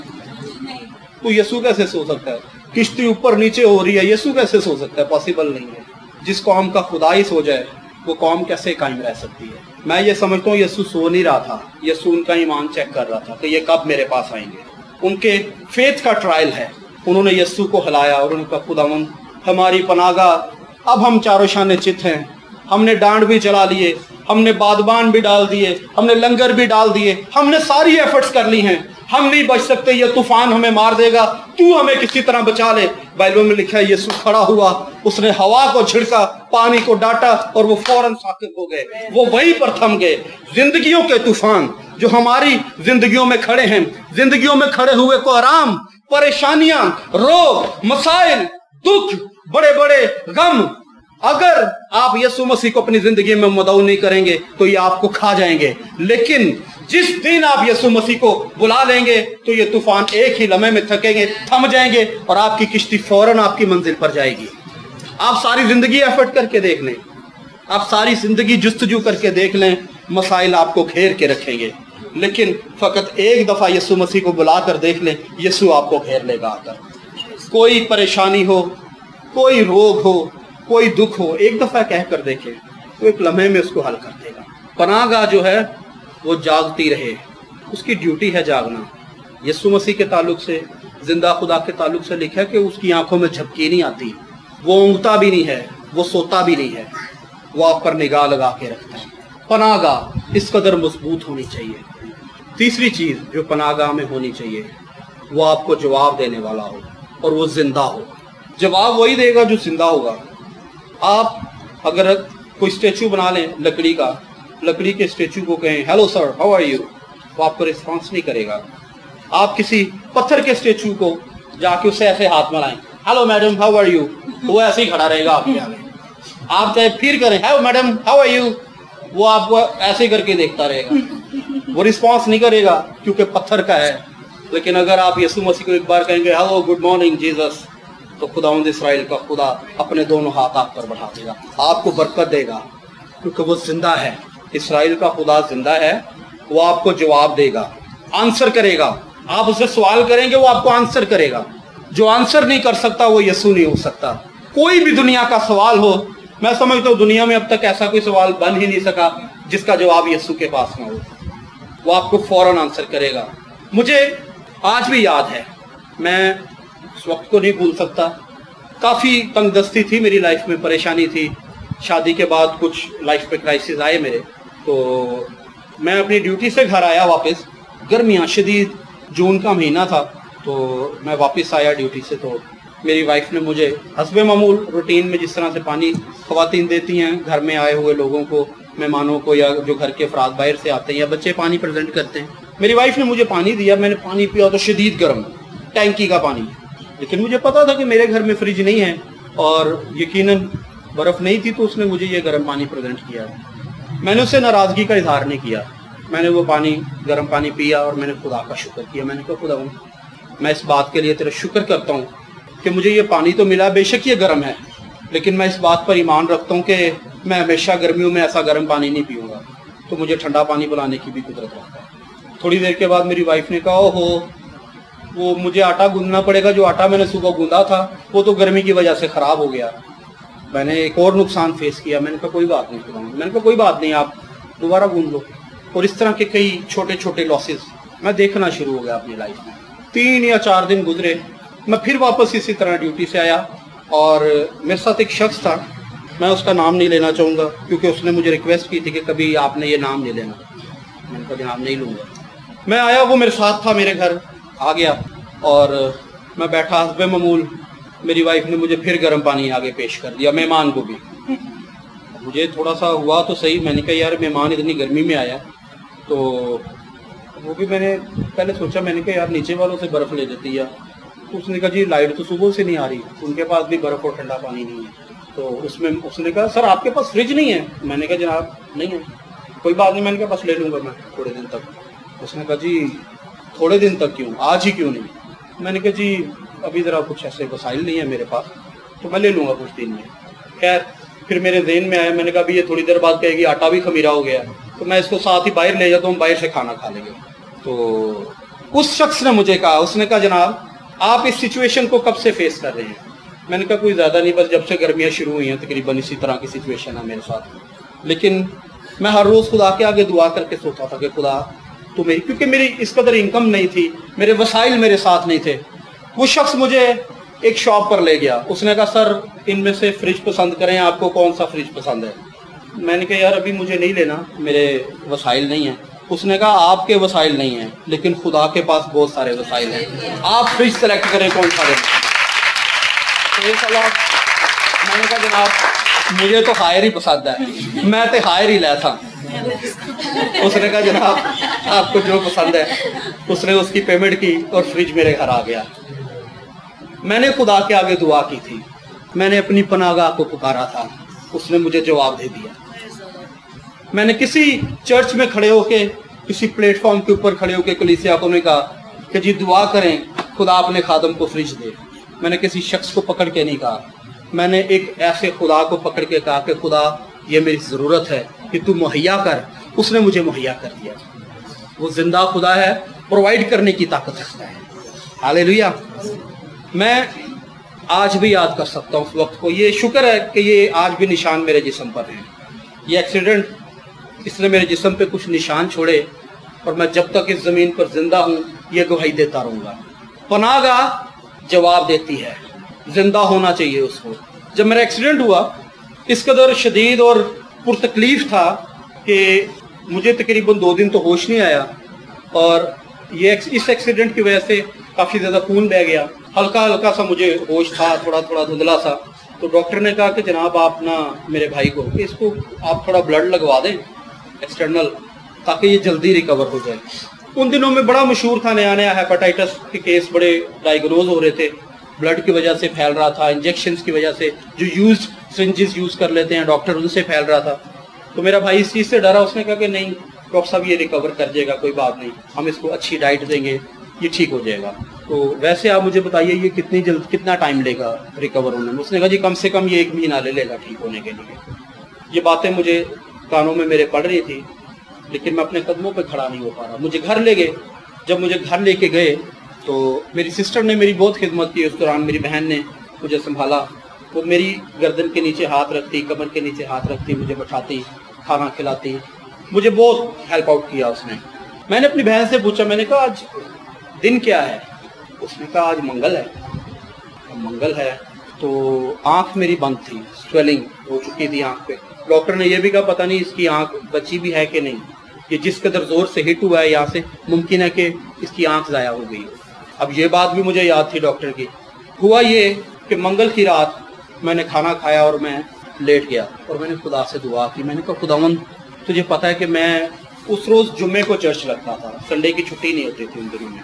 तो यीशु कैसे सो सकता है? किश्ती ऊपर नीचे हो रही है, यीशु कैसे सो सकता है? पॉसिबल नहीं है। जिस कौम का खुदा ही सो जाए वो कौम कैसे कायम रह सकती है? मैं ये समझता हूँ यीशु सो नहीं रहा था, यीशु उनका ईमान चेक कर रहा था कि ये कब मेरे पास आएंगे। उनके फेथ का ट्रायल है। उन्होंने यीशु को हिलाया और उनका खुदावंद हमारी पनाहगाह, अब हम चारों शाने चित हैं, हमने डांड भी चला लिए, हमने बादबान भी डाल दिए, हमने लंगर भी डाल दिए, हमने सारी एफर्ट्स कर ली हैं, हम नहीं बच सकते, ये तूफान हमें मार देगा, तू हमें किसी तरह बचा ले। बाइबल में लिखा है यीशु खड़ा हुआ, उसने हवा को झिड़का, पानी को डांटा और वो फौरन साकित हो गए, वो वहीं पर थम गए। जिंदगियों के तूफान जो हमारी जिंदगियों में खड़े हैं, जिंदगियों में खड़े हुए को आराम, परेशानियां, रोग, मसाइल, दुख, बड़े बड़े गम, अगर आप यीशु मसीह को अपनी जिंदगी में मदऊ नहीं करेंगे तो ये आपको खा जाएंगे। लेकिन जिस दिन आप यीशु मसीह को बुला लेंगे तो ये तूफान एक ही लम्हे में थकेंगे, थम जाएंगे और आपकी किश्ती फौरन आपकी मंजिल पर जाएगी। आप सारी जिंदगी एफर्ट करके देख लें, आप सारी जिंदगी जुस्तजू करके देख लें, मसाइल आपको घेर के रखेंगे, लेकिन फकत एक दफा यीशु मसीह को बुलाकर देख लें, यीशु आपको घेर लेगा आकर। कोई परेशानी हो, कोई रोग हो, कोई दुख हो, एक दफा कह कर देखें तो एक लम्हे में उसको हल कर देगा। पनाहगाह जो है वो जागती रहे, उसकी ड्यूटी है जागना। यीशु मसीह के ताल्लुक से, जिंदा खुदा के ताल्लुक से लिखा है कि उसकी आंखों में झपकी नहीं आती, वो ऊँगता भी नहीं है, वो सोता भी नहीं है, वो आप पर निगाह लगा के रखता है। पनाहगाह इस कदर मजबूत होनी चाहिए। तीसरी चीज जो पनाहगाह में होनी चाहिए, वो आपको जवाब देने वाला हो और वो जिंदा हो। जवाब वही देगा जो जिंदा होगा। आप अगर कोई स्टेचू बना लें लकड़ी का, लकड़ी के स्टेचू को कहें hello sir how are you, वो आपको रिस्पॉन्स नहीं करेगा। आप किसी पत्थर के स्टेचू को जाके उसे ऐसे हाथ मिलाएं, hello madam how are you, वो ऐसे ही खड़ा रहेगा आपके आगे। आप चाहे फिर करें hello madam how are you, वो आपको ऐसे करके देखता रहेगा, वो रिस्पॉन्स नहीं करेगा क्योंकि पत्थर का है। लेकिन अगर आप यीशु मसीह को एक बार कहेंगे हेलो गुड मॉर्निंग जीसस, तो खुदावंद इस्राएल का खुदा अपने दोनों हाथ आप पर बढ़ा देगा, आपको बरकत देगा, क्योंकि वो जिंदा है। इस्राएल का खुदा जिंदा है, वो आपको जवाब देगा, आंसर करेगा। आप उससे सवाल करेंगे, वो आपको आंसर करेगा। जो आंसर नहीं कर सकता वो यीशु नहीं हो सकता। कोई भी दुनिया का सवाल हो, मैं समझता हूँ दुनिया में अब तक ऐसा कोई सवाल बन ही नहीं सका जिसका जवाब यीशु के पास ना हो। वो आपको फौरन आंसर करेगा। मुझे आज भी याद है, मैं उस वक्त को नहीं भूल सकता। काफ़ी तंगदस्ती थी मेरी लाइफ में, परेशानी थी। शादी के बाद कुछ लाइफ पे क्राइसिस आए मेरे, तो मैं अपनी ड्यूटी से घर आया वापस। गर्मियाँ शदीद, जून का महीना था, तो मैं वापस आया ड्यूटी से। तो मेरी वाइफ ने मुझे हस्बे मामूल रूटीन में जिस तरह से पानी ख़वातीन देती हैं घर में आए हुए लोगों को, मेहमानों को, या जो घर के अफराद बाहर से आते हैं या बच्चे पानी प्रेजेंट करते हैं, मेरी वाइफ ने मुझे पानी दिया। मैंने पानी पिया तो शदीद गर्म, टैंकी का पानी। लेकिन मुझे पता था कि मेरे घर में फ्रिज नहीं है और यकीनन बर्फ़ नहीं थी, तो उसने मुझे ये गर्म पानी प्रेजेंट किया। मैंने उससे नाराज़गी का इजहार नहीं किया, मैंने वो पानी, गर्म पानी पिया और मैंने खुदा का शुक्र किया। मैंने कहा खुदा मैं इस बात के लिए तेरा शुक्र करता हूँ कि मुझे ये पानी तो मिला, बेशक ये गर्म है, लेकिन मैं इस बात पर ईमान रखता हूँ कि मैं हमेशा गर्मियों में ऐसा गर्म पानी नहीं पीऊँगा, तो मुझे ठंडा पानी बनाने की भी कुदरत रखता है। थोड़ी देर के बाद मेरी वाइफ ने कहा ओहो वो मुझे आटा गूंदना पड़ेगा, जो आटा मैंने सुबह गूंदा था वो तो गर्मी की वजह से ख़राब हो गया, मैंने एक और नुकसान फेस किया। मैंने कहा कोई बात नहीं खुदा, मैंने कहा कोई बात नहीं, आप दोबारा गूंद लो। और इस तरह के कई छोटे छोटे लॉसेस मैं देखना शुरू हो गया अपनी लाइफ में। 3 या 4 दिन गुजरे, मैं फिर वापस इसी तरह ड्यूटी से आया और मेरे साथ एक शख्स था, मैं उसका नाम नहीं लेना चाहूँगा क्योंकि उसने मुझे रिक्वेस्ट की थी कि कभी आपने ये नाम नहीं लेना। मैंने कहा जनाब नहीं लूँगा। मैं आया, वो मेरे साथ था, मेरे घर आ गया और मैं बैठा, हस्बे मामूल मेरी वाइफ ने मुझे फिर गर्म पानी आगे पेश कर दिया, मेहमान को भी। मुझे थोड़ा सा हुआ तो सही, मैंने कहा यार मेहमान इतनी गर्मी में आया, तो वो भी मैंने पहले सोचा, मैंने कहा यार नीचे वालों से बर्फ़ ले देती है। तो उसने कहा जी लाइट तो सुबह से नहीं आ रही, उनके पास भी बर्फ़ और ठंडा पानी नहीं है। तो उसने कहा सर आपके पास फ्रिज नहीं है? मैंने कहा जनाब नहीं है। कोई बात नहीं, मैंने कहा बस ले लूँगा मैं थोड़े दिन तक। उसने कहा जी थोड़े दिन तक क्यों, आज ही क्यों नहीं? मैंने कहा जी अभी ज़रा कुछ ऐसे वसाइल नहीं है मेरे पास, तो मैं ले लूँगा कुछ दिन में। खैर फिर मेरे ज़हन में आया, मैंने कहा अभी ये थोड़ी देर बाद कहेगी आटा भी खमीरा हो गया, तो मैं इसको साथ ही बाहर ले जाता हूँ, बाहर से खाना खा लेंगे। तो उस शख्स ने मुझे कहा, उसने कहा जनाब आप इस सिचुएशन को कब से फेस कर रहे हैं? मैंने कहा कोई ज़्यादा नहीं, बस जब से गर्मियाँ शुरू हुई हैं तकरीबन इसी तरह की सिचुएशन है मेरे साथ। लेकिन मैं हर रोज़ खुदा के आगे दुआ करके सोता था कि खुदा तो मेरी, क्योंकि मेरी इस कदर इनकम नहीं थी, मेरे वसाइल मेरे साथ नहीं थे। वो शख्स मुझे एक शॉप पर ले गया, उसने कहा सर इनमें से फ्रिज पसंद करें, आपको कौन सा फ्रिज पसंद है? मैंने कहा यार अभी मुझे नहीं लेना, मेरे वसाइल नहीं हैं। उसने कहा आपके वसाइल नहीं हैं, लेकिन खुदा के पास बहुत सारे वसाइल हैं, आप फ्रिज सेलेक्ट करें कौन सा लेना। मैंने कहा जनाब मुझे तो हायर ही पसंद है, मैं तो हायर ही लाया था। उसने कहा जनाब आपको जो पसंद है। उसने उसकी पेमेंट की और फ्रिज मेरे घर आ गया। मैंने खुदा के आगे दुआ की थी, मैंने अपनी पनाहगाह को पुकारा था, उसने मुझे जवाब दे दिया। मैंने किसी चर्च में खड़े होके, किसी प्लेटफॉर्म के ऊपर खड़े होके कलीसिया को नहीं कहा कि जी दुआ करें खुदा अपने खादम को फ्रिज दे। मैंने किसी शख्स को पकड़ के नहीं कहा, मैंने एक ऐसे खुदा को पकड़ के कहा कि खुदा ये मेरी ज़रूरत है कि तू मुहैया कर। उसने मुझे मुहैया कर दिया। वो जिंदा खुदा है, प्रोवाइड करने की ताकत रखता है। हालेलुया। मैं आज भी याद कर सकता हूँ उस वक्त को। ये शुक्र है कि ये आज भी निशान मेरे जिस्म पर हैं। ये एक्सीडेंट इसने मेरे जिस्म पे कुछ निशान छोड़े और मैं जब तक इस ज़मीन पर जिंदा हूँ ये गवाही देता रहूँगा। पनाहगाह जवाब देती है, जिंदा होना चाहिए उसको। जब मेरा एक्सीडेंट हुआ इस कदर शदीद और पुरतकलीफ था कि मुझे तकरीबन 2 दिन तो होश नहीं आया और ये इस एक्सीडेंट की वजह से काफ़ी ज़्यादा खून बह गया। हल्का हल्का सा मुझे होश था, थोड़ा थोड़ा धुंधला सा। तो डॉक्टर ने कहा कि जनाब आप ना मेरे भाई को कि इसको आप थोड़ा ब्लड लगवा दें एक्सटर्नल, ताकि ये जल्दी रिकवर हो जाए। उन दिनों में बड़ा मशहूर था, नया नया हेपेटाइटिस के केस बड़े डायग्नोज हो रहे थे, ब्लड की वजह से फैल रहा था, इंजेक्शंस की वजह से, जो सिरिंजेस यूज़ कर लेते हैं डॉक्टर, उनसे फैल रहा था। तो मेरा भाई इस चीज़ से डरा, उसने कहा कि नहीं डॉक्टर साहब ये रिकवर कर जाएगा, कोई बात नहीं, हम इसको अच्छी डाइट देंगे, ये ठीक हो जाएगा। तो वैसे आप मुझे बताइए ये कितना टाइम लेगा रिकवर होने में? उसने कहा जी कम से कम ये 1 महीना ले लेगा ठीक होने के लिए। ये बातें मुझे कानों में मेरे पड़ रही थी, लेकिन मैं अपने कदमों पे खड़ा नहीं हो पा रहा। मुझे घर ले गए। जब मुझे घर लेके गए तो मेरी सिस्टर ने मेरी बहुत खिदमत की। उस दौरान मेरी बहन ने मुझे संभाला, वो मेरी गर्दन के नीचे हाथ रखती, कमर के नीचे हाथ रखती, मुझे बैठाती, खाना खिलाती, मुझे बहुत हेल्प आउट किया उसने। मैंने अपनी बहन से पूछा, मैंने कहा आज दिन क्या है? उसने कहा आज मंगल है। मंगल है तो आँख मेरी बंद थी, स्वेलिंग हो चुकी थी आँख पे। डॉक्टर ने यह भी कहा पता नहीं इसकी आँख बची भी है कि नहीं, ये जिस कदर जोर से हिट हुआ है यहाँ से मुमकिन है कि इसकी आँख ज़ाया हो गई। अब ये बात भी मुझे याद थी डॉक्टर की। हुआ ये कि मंगल की रात मैंने खाना खाया और मैं लेट गया और मैंने खुदा से दुआ की। मैंने कहा खुदावंद तुझे पता है कि मैं उस रोज़ जुम्मे को चर्च लगता था, संडे की छुट्टी नहीं होती थी उन दिनों में,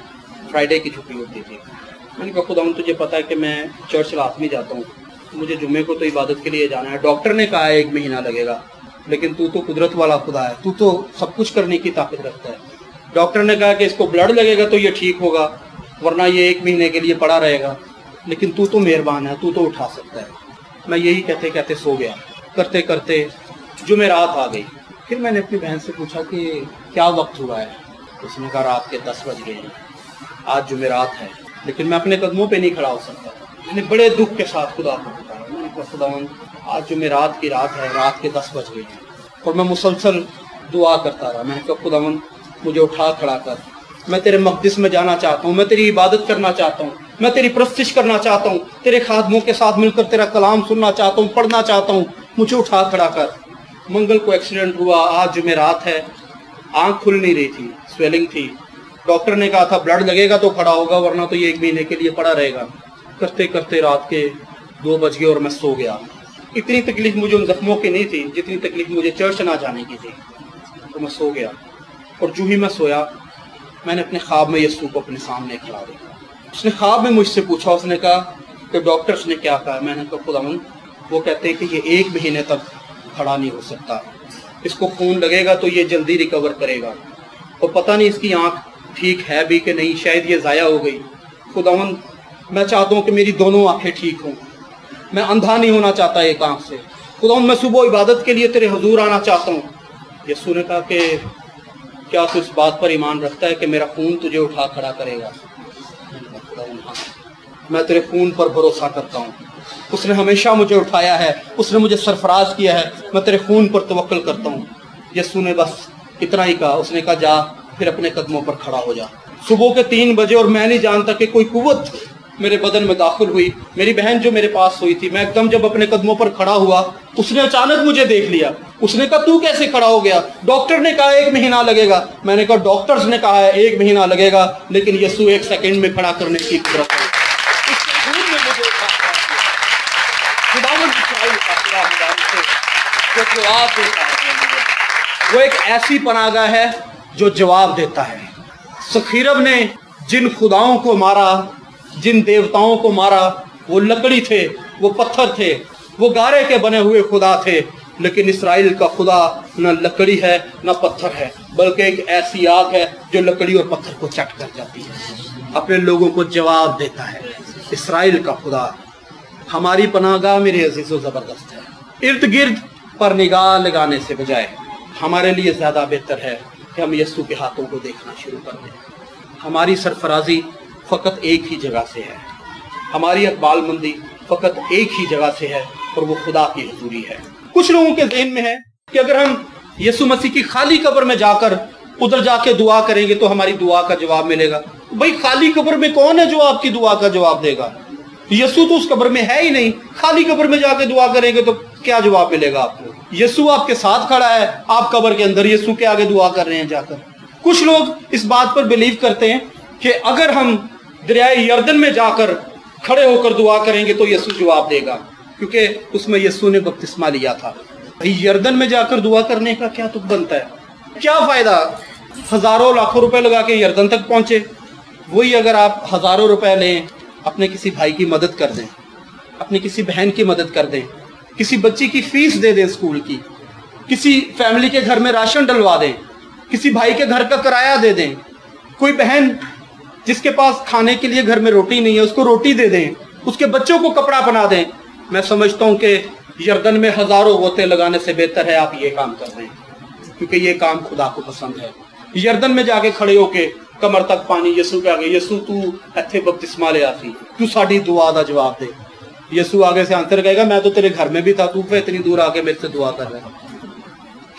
फ्राइडे की छुट्टी होती थी। میں نے کہا خدا تجھے پتا ہے کہ میں چرچ لازمی جاتا ہوں, مجھے جمعے کو تو عبادت کے لیے جانا ہے. ڈاکٹر نے کہا ہے 1 مہینہ لگے گا, لیکن تو قدرت والا خدا ہے, تو سب کچھ کرنے کی طاقت رکھتا ہے. ڈاکٹر نے کہا کہ اس کو بلڈ لگے گا تو یہ ٹھیک ہوگا, ورنہ یہ 1 مہینے کے لیے پڑا رہے گا, لیکن تو مہربان ہے, تو اٹھا سکتا ہے. میں یہی کہتے کہتے سو گیا. کرتے کرتے جمعرات آ گئی. پھر میں نے اپنی بہن سے پوچھا کہ کیا وقت ہوا ہے. اس نے کہا رات کے 10 بج گئے ہیں, آج جمعرات ہے. لیکن میں اپنے قدموں پہ نہیں کھڑا ہو سکتا. میں نے بڑے دکھ کے ساتھ خدا کو پکارا. میں نے کہا خدا آج جمعرات کی رات ہے, رات کے 10 بج گئے ہیں. اور میں مسلسل دعا کرتا رہا. میں نے کہا خدا مجھے اٹھا کھڑا کر, میں تیرے مقدس میں جانا چاہتا ہوں, میں تیری عبادت کرنا چاہتا ہوں, میں تیری پرستش کرنا چاہتا ہوں, تیرے خادموں کے ساتھ مل کر تیرا کلام سننا چاہتا ہوں, پڑھنا چاہتا ہوں, مجھے اٹھا کھڑا کر. منگل کو ایکسیڈنٹ ہوا, آج جمعرات ہے. آنکھ کھل نہیں رہی تھی, سویلنگ تھی. ڈاکٹر نے کہا تھا بلڈ لگے گا تو کھڑا ہوگا, ورنہ تو یہ 1 مہینے کے لیے پڑا رہے گا. کرتے کرتے رات کے 2 بج گئے اور میں سو گیا. اتنی تکلیف مجھے ان زخموں کی نہیں تھی جتنی تکلیف مجھے چرچ نہ جانے کی تھی. تو میں سو گیا, اور جو ہی میں سویا میں نے اپنے خواب میں یسوع کو اپنے سامنے کھڑا دیکھا. اس نے خواب میں مجھ سے پوچھا, اس نے کہا کہ ڈاکٹرز نے کیا کہا. میں نے کہا خدا وہ کہتے ہیں کہ یہ 1 مہینے تک کھڑا نہیں ہو سکتا, اس کو خون لگے گا تو یہ جلدی ریکور کرے گا, اور پتہ نہیں اس کی آنکھ ٹھیک ہے بھی کہ نہیں, شاید یہ ضائع ہو گئی. خداوند میں چاہتا ہوں کہ میری دونوں آنکھیں ٹھیک ہوں, میں اندھا نہیں ہونا چاہتا ایک آنکھ سے. خداوند میں صبح عبادت کے لیے تیرے حضور آنا چاہتا ہوں. یسوع نے کہا کہ کیا تو اس بات پر ایمان رکھتا ہے کہ میرا خون تجھے اٹھا کھڑا کرے گا. میں تیرے خون پر بھروسہ کرتا ہوں, اس نے ہمیشہ مجھے اٹھایا ہے, اس نے مجھے سرفراز کیا ہے, میں تیرے خون پر توکل کرتا ہوں. یسوع نے بس اتنا ہی کہا. اس نے کہا جا پھر اپنے قدموں پر کھڑا ہو جا. صبح کے 3 بجے, اور میں نہیں جانتا کہ کوئی قوت میرے بدن میں داخل ہوئی. میری بہن جو میرے پاس سوئی تھی, میں ایک دم جب اپنے قدموں پر کھڑا ہوا, اس نے اچانک مجھے دیکھ لیا. اس نے کہا تو کیسے کھڑا ہو گیا؟ ڈاکٹر نے کہا 1 مہینہ لگے گا. میں نے کہا ڈاکٹرز نے کہا ہے 1 مہینہ لگے گا, لیکن یسوع 1 سیکنڈ میں کھڑا کرنے کی قدرت ہے. وہ ایک ایسی پناہ گاہ ہے جو جواب دیتا ہے. سخیرب نے جن خداؤں کو مارا, جن دیوتاؤں کو مارا, وہ لکڑی تھے, وہ پتھر تھے, وہ گارے کے بنے ہوئے خدا تھے. لیکن اسرائیل کا خدا نہ لکڑی ہے نہ پتھر ہے, بلکہ ایک ایسی آگ ہے جو لکڑی اور پتھر کو چٹ کر جاتی ہے, اپنے لوگوں کو جواب دیتا ہے. اسرائیل کا خدا ہماری پناہ گاہ میرے عزیز و زبردست ہے. ارد گرد پر نگاہ لگانے سے بجائے ہمارے لیے زیادہ بہتر ہے کہ ہم یسوع کے ہاتھوں کو دیکھنا شروع کر دیں. ہماری سرفرازی فقط ایک ہی جگہ سے ہے, ہماری اقبال مندی فقط ایک ہی جگہ سے ہے, اور وہ خدا کی حضوری ہے. کچھ لوگوں کے ذہن میں ہے کہ اگر ہم یسوع مسیح کی خالی قبر میں جا کر ادھر جا کے دعا کریں گے تو ہماری دعا کا جواب ملے گا. بھائی خالی قبر میں کون ہے جو آپ کی دعا کا جواب دے گا؟ یسوع تو اس قبر میں ہے ہی نہیں. خالی قبر میں جا کے دعا کریں گے تو کیا جواب ملے گا آپ کو؟ یسوع آپ کے ساتھ کھڑا ہے, آپ قبر کے اندر یسوع کے آگے دعا کر رہے ہیں جا کر. کچھ لوگ اس بات پر بلیو کرتے ہیں کہ اگر ہم دریائے یردن میں جا کر کھڑے ہو کر دعا کریں گے تو یسوع جواب دے گا, کیونکہ اس میں یسوع نے بپتسمہ لیا تھا. یردن میں جا کر دعا کرنے کا کیا تک بنتا ہے؟ کیا فائدہ ہزاروں لاکھوں روپے لگا کے یردن تک پہنچے؟ وہی اگر آپ ہزاروں روپے لیں, اپنے کسی بھائی کی مدد کر دیں, اپنی کسی بہن کی مدد کر دیں, کسی بچی کی فیس دے دیں اسکول کی, کسی فیملی کے گھر میں راشن ڈلوا دیں, کسی بھائی کے گھر کا کرایہ دے دیں, کوئی بہن جس کے پاس کھانے کے لیے گھر میں روٹی نہیں ہے اس کو روٹی دے دیں, اس کے بچوں کو کپڑا پہنا دیں. میں سمجھتا ہوں کہ یردن میں ہزاروں غوطے لگانے سے بہتر ہے آپ یہ کام کر دیں, کیونکہ یہ کام خدا کو پسند ہے. یردن میں جا کے کھڑے ہو کے کمر تک پانی یسوع کے آگے, یسوع تو ایتھے بپتسمہ لے آتی, تو ساڈی دعا دا جواب دے. یسوع آگے سے آنسر کہے گا میں تو تیرے گھر میں بھی تھا, تو پھر اتنی دور آ کے میرے سے دعا کر رہا ہے.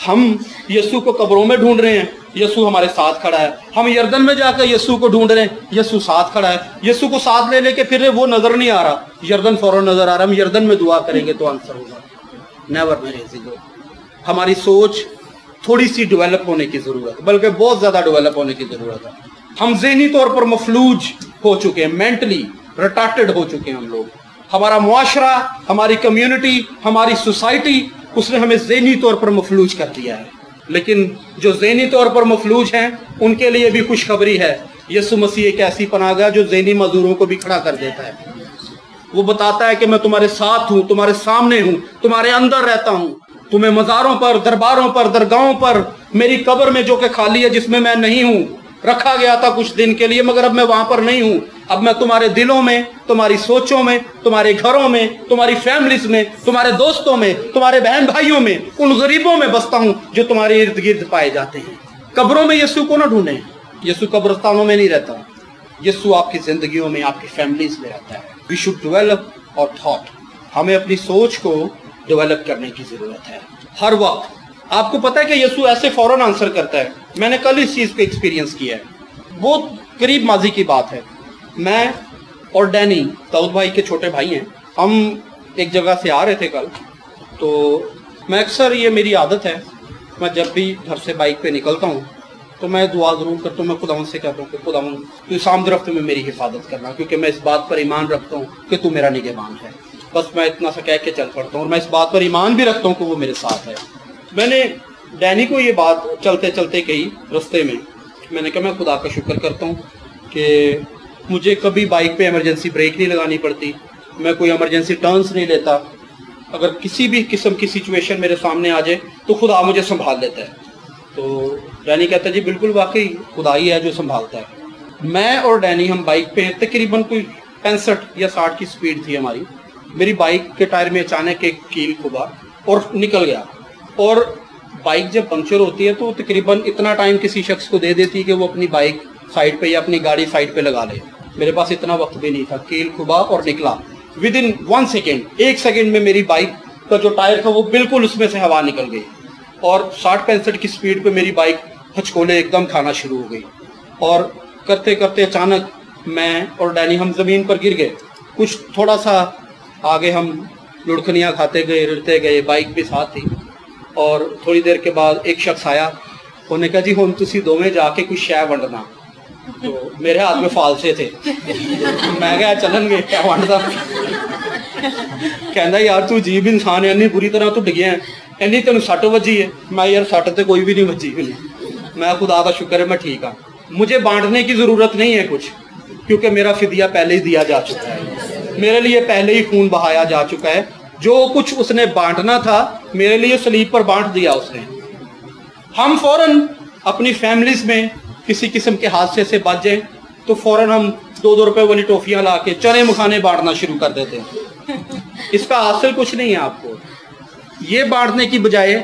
ہم یسوع کو قبروں میں ڈھونڈ رہے ہیں, یسوع ہمارے ساتھ کھڑا ہے. ہم یردن میں جا کے یسوع کو ڈھونڈ رہے ہیں, یسوع ساتھ کھڑا ہے. یسوع کو ساتھ لے لے کے پھر وہ نظر نہیں آ رہا, یردن فوراً نظر آ رہا. ہم یردن میں دعا کریں گے تو آنسر ہوگا. نیور میرے عزیزو, ہماری سوچ تھوڑی سی ڈیولپ ہونے کی ضرورت ہے, بلکہ بہت زیادہ ڈیولپ ہونے کی ضرورت ہے. ہم ذہنی طور پر مفلوج ہو چکے ہیں, مینٹلی ریٹارڈڈ ہو چکے ہیں ہم لوگ. ہمارا معاشرہ, ہماری کمیونٹی, ہماری سوسائٹی, اس نے ہمیں ذہنی طور پر مفلوج کر دیا ہے. لیکن جو ذہنی طور پر مفلوج ہیں ان کے لیے بھی خوشخبری ہے यसु मसीह एक ऐसी पनाहगाह जो ज़हनी मजदूरों को भी खड़ा कर देता है। वो बताता है कि मैं तुम्हारे साथ हूँ, तुम्हारे सामने हूँ, तुम्हारे अंदर रहता हूँ। तुम्हें मज़ारों पर, दरबारों पर, दरगाहों पर, मेरी कब्र में जो कि खाली है, जिसमें मैं नहीं हूँ, रखा गया था कुछ दिन के लिए, मगर अब मैं वहां पर नहीं हूँ। अब मैं तुम्हारे दिलों में, तुम्हारी सोचों में, तुम्हारे घरों में, तुम्हारी फैमिलीज में, तुम्हारे दोस्तों में, तुम्हारे बहन भाइयों में, उन गरीबों में बसता हूँ जो तुम्हारे इर्द गिर्द पाए जाते हैं। कब्रों में यीशु को ना ढूंढें, यीशु कब्रिस्तानों में नहीं रहता, यीशु आपकी जिंदगियों में, आपकी फैमिलीज में रहता है। वी शुड डेवलप और थॉट, हमें अपनी सोच को डेवलप करने की जरूरत है हर वक्त। आपको पता है कि यीशु ऐसे फौरन आंसर करता है। मैंने कल इस चीज को एक्सपीरियंस किया है, बहुत करीब माजी की बात है। मैं और डैनी, दाऊद भाई के छोटे भाई हैं, हम एक जगह से आ रहे थे कल। तो मैं अक्सर, ये मेरी आदत है, मैं जब भी घर से बाइक पे निकलता हूँ तो मैं दुआ जरूर करता हूँ। मैं खुदावंद से कहता हूँ कि खुदावंद तू सामदरफ्त में मेरी हिफाजत करना, क्योंकि मैं इस बात पर ईमान रखता हूँ कि तू मेरा निगहबान है। बस मैं इतना सा कह के चल पड़ता हूँ, और मैं इस बात पर ईमान भी रखता हूँ कि वो मेरे साथ है। मैंने डैनी को ये बात चलते चलते कही रास्ते में। मैंने कहा मैं खुदा का शुक्र करता हूँ कि मुझे कभी बाइक पे इमरजेंसी ब्रेक नहीं लगानी पड़ती, मैं कोई इमरजेंसी टर्न्स नहीं लेता। अगर किसी भी किस्म की सिचुएशन मेरे सामने आ जाए तो खुदा मुझे संभाल लेता है। तो डैनी कहता है जी बिल्कुल, वाकई खुदा ही है जो संभालता है। मैं और डैनी हम बाइक पे हैं, तकरीबन कोई 65 या 60 की स्पीड थी हमारी। मेरी बाइक के टायर में अचानक एक कील खुबा और निकल गया। और बाइक जब पंक्चर होती है तो तकरीबन इतना टाइम किसी शख्स को दे देती है कि वो अपनी बाइक साइड पे या अपनी गाड़ी साइड पे लगा ले। मेरे पास इतना वक्त भी नहीं था। कील खुबा और निकला विद इन 1 सेकेंड, 1 सेकेंड में मेरी बाइक का जो टायर था वो बिल्कुल उसमें से हवा निकल गई, और 60-65 की स्पीड पे मेरी बाइक हचकोले एकदम खाना शुरू हो गई। और करते करते अचानक मैं और डैनी हम जमीन पर गिर गए। कुछ थोड़ा सा आगे हम लुढ़कनियाँ खाते गए, रुड़ते गए, बाइक भी साथ थी। और थोड़ी देर के बाद एक शख्स आया, उन्होंने कहा जी हम तुसी दोवें जाके कुछ शै वंडना। तो मेरे हाथ में फालसे थे, मैं क्या चलनगे क्या वंडदा। कहना यार तू अजीब इंसान है, इन्नी बुरी तरह टुट गया है, इन्नी तेन सट वजी है। मैं यार सट तो कोई भी नहीं वजी हुई, मैं खुदा का शुक्र है मैं ठीक हाँ। मुझे बांटने की जरूरत नहीं है कुछ, क्योंकि मेरा फिदिया पहले ही दिया जा चुका है, मेरे लिए पहले ही खून बहाया जा चुका है। जो कुछ उसने बांटना था मेरे लिए सलीब पर बांट दिया उसने। हम फौरन अपनी फैमिलीज में किसी किस्म के हादसे से बच जाए तो फौरन हम 2-2 रुपए वाली टॉफियां ला के चने मखाने बांटना शुरू कर देते हैं। इसका हासिल कुछ नहीं है आपको। ये बांटने की बजाय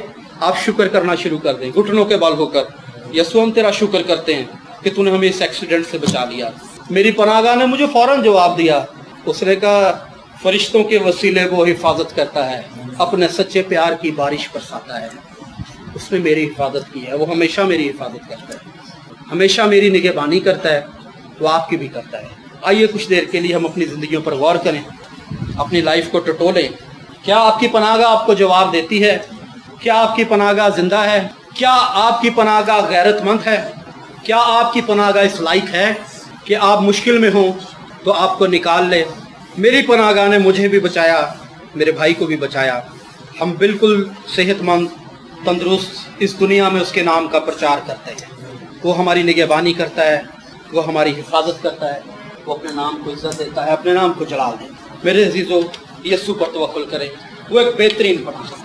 आप शुक्र करना शुरू कर दें, घुटनों के बल होकर, यीशु हम तेरा शुक्र करते हैं कि तूने हमें इस एक्सीडेंट से बचा लिया। मेरी पनाहगाह ने मुझे फौरन जवाब दिया। उसने कहा फरिश्तों के वसीले वो हिफाजत करता है, अपने सच्चे प्यार की बारिश बरसाता है। उसने मेरी हिफाजत की है, वो हमेशा मेरी हिफाजत करता है, हमेशा मेरी निगहबानी करता है, वो आपकी भी करता है। आइए कुछ देर के लिए हम अपनी जिंदगियों पर गौर करें, अपनी लाइफ को टटोलें। क्या आपकी पनाहगाह आपको जवाब देती है? क्या आपकी पनाहगाह जिंदा है? क्या आपकी पनाहगाह गैरतमंद है? क्या आपकी पनाहगाह इस लायक है कि आप मुश्किल में हों तो आपको निकाल ले? मेरी पनाहगाह ने मुझे भी बचाया, मेरे भाई को भी बचाया। हम बिल्कुल सेहतमंद, तंदुरुस्त इस दुनिया में उसके नाम का प्रचार करते हैं। वो हमारी निगहबानी करता है, वो हमारी हिफाजत करता है, वो अपने नाम को इज्जत देता है, अपने नाम को जलाल देता है। मेरे अजीजों, यीशु पर तवक्कुल करें, वो एक बेहतरीन पनाह है।